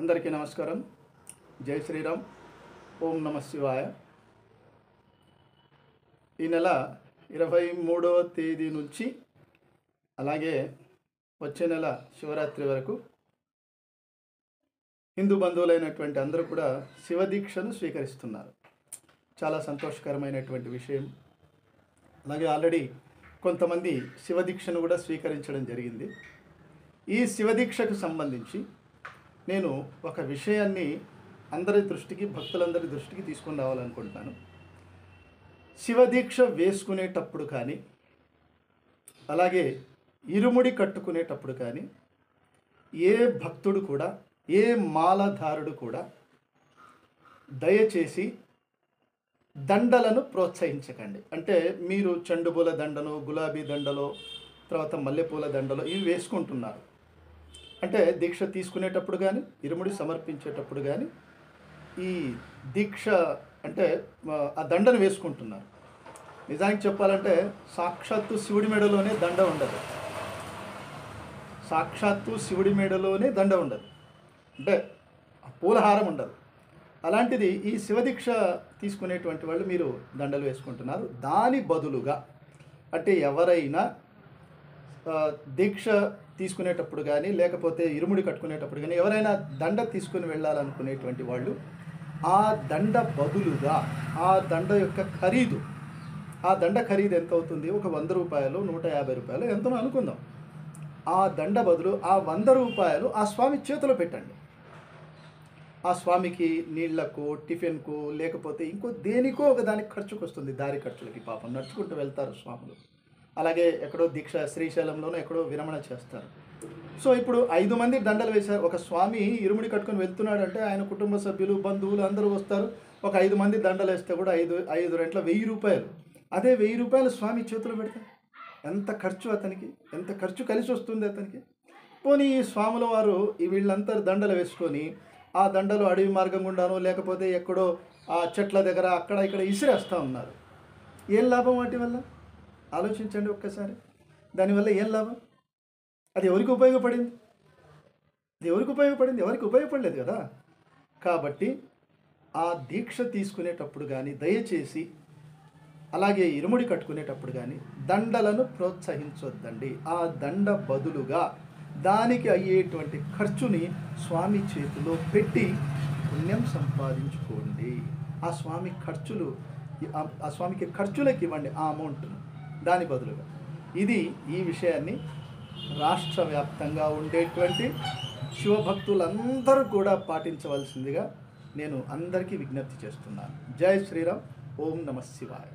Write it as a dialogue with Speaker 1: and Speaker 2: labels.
Speaker 1: అందరికీ నమస్కారం. జై శ్రీరామ్. ఓం నమ శివాయ. ఈ నెల 23వ తేదీ నుంచి అలాగే వచ్చే నెల శివరాత్రి వరకు హిందూ బంధువులైనటువంటి అందరూ కూడా శివదీక్షను స్వీకరిస్తున్నారు. చాలా సంతోషకరమైనటువంటి విషయం. అలాగే ఆల్రెడీ కొంతమంది శివదీక్షను కూడా స్వీకరించడం జరిగింది. ఈ శివదీక్షకు సంబంధించి నేను ఒక విషయాన్ని అందరి దృష్టికి, భక్తులందరి దృష్టికి తీసుకొని రావాలనుకుంటున్నాను. శివదీక్ష వేసుకునేటప్పుడు కానీ, అలాగే ఇరుముడి కట్టుకునేటప్పుడు కానీ ఏ భక్తుడు కూడా, ఏ మాలధారుడు కూడా దయచేసి దండలను ప్రోత్సహించకండి. అంటే మీరు చెండుపూల దండను, గులాబీ దండలో, తర్వాత మల్లెపూల దండలో ఇవి వేసుకుంటున్నారు. అంటే దీక్ష తీసుకునేటప్పుడు కానీ, ఇరుముడి సమర్పించేటప్పుడు కానీ ఈ దీక్ష అంటే ఆ దండను వేసుకుంటున్నారు. నిజానికి చెప్పాలంటే సాక్షాత్తు శివుడి మెడలోనే దండ ఉండదు. సాక్షాత్తు శివుడి మెడలోనే దండ ఉండదు, అంటే పూలహారం ఉండదు. అలాంటిది ఈ శివదీక్ష తీసుకునేటువంటి వాళ్ళు మీరు దండలు వేసుకుంటున్నారు. దాని బదులుగా అంటే ఎవరైనా దీక్ష తీసుకునేటప్పుడు కానీ, లేకపోతే ఇరుముడి కట్టుకునేటప్పుడు కానీ ఎవరైనా దండ తీసుకుని వెళ్ళాలనుకునేటువంటి వాళ్ళు ఆ దండ బదులుగా ఆ దండ యొక్క ఖరీదు, ఆ దండ ఖరీదు ఎంత అవుతుంది? ఒక 100 రూపాయలు, 150 రూపాయలు ఎంతనో అనుకుందాం. ఆ దండ బదులు ఆ 100 రూపాయలు ఆ స్వామి చేతిలో పెట్టండి. ఆ స్వామికి నీళ్లకు, టిఫిన్కు, లేకపోతే ఇంకో దేనికో ఒక దానికి ఖర్చుకు వస్తుంది. దారి ఖర్చులకి పాపం నడుచుకుంటూ వెళ్తారు స్వాములు. అలాగే ఎక్కడో దీక్ష శ్రీశైలంలోనూ ఎక్కడో విరమణ చేస్తారు. సో ఇప్పుడు 5 మంది దండలు వేశారు. ఒక స్వామి ఇరుముడి కట్టుకొని వెళ్తున్నాడు అంటే ఆయన కుటుంబ సభ్యులు, బంధువులు అందరూ వస్తారు. ఒక 5 మంది దండలు వేస్తే కూడా 5 రెంట్ల 1000 రూపాయలు. అదే 1000 రూపాయలు స్వామి చేతిలో పెడతారు. ఎంత ఖర్చు అతనికి, ఎంత ఖర్చు కలిసి వస్తుంది అతనికి. పోనీ ఈ స్వాముల వారు వీళ్ళంతా దండలు వేసుకొని ఆ దండలు అడవి మార్గం గుండానో, లేకపోతే ఎక్కడో ఆ చెట్ల దగ్గర అక్కడ ఇక్కడ ఇసిరేస్తూ ఉన్నారు. ఏం లాభం వాటి వల్ల? ఆలోచించండి ఒక్కసారి. దానివల్ల ఏం లాభం? అది ఎవరికి ఉపయోగపడింది? ఎవరికి ఉపయోగపడలేదు కదా. కాబట్టి ఆ దీక్ష తీసుకునేటప్పుడు కానీ దయచేసి, అలాగే ఇరుముడి కట్టుకునేటప్పుడు కానీ దండలను ప్రోత్సహించొద్దండి. ఆ దండ బదులుగా దానికి అయ్యేటువంటి ఖర్చుని స్వామి చేతిలో పెట్టి పుణ్యం సంపాదించుకోండి. ఆ స్వామి ఖర్చులు, ఆ స్వామికి ఖర్చులకు ఇవ్వండి ఆ అమౌంట్ను దాని బదులుగా. ఇది ఈ విషయాన్ని రాష్ట్ర వ్యాప్తంగా ఉండేటువంటి శివభక్తులందరూ కూడా పాటించవలసిందిగా నేను అందరికీ విజ్ఞప్తి చేస్తున్నాను. జై శ్రీరామ్. ఓం నమ శివాయ.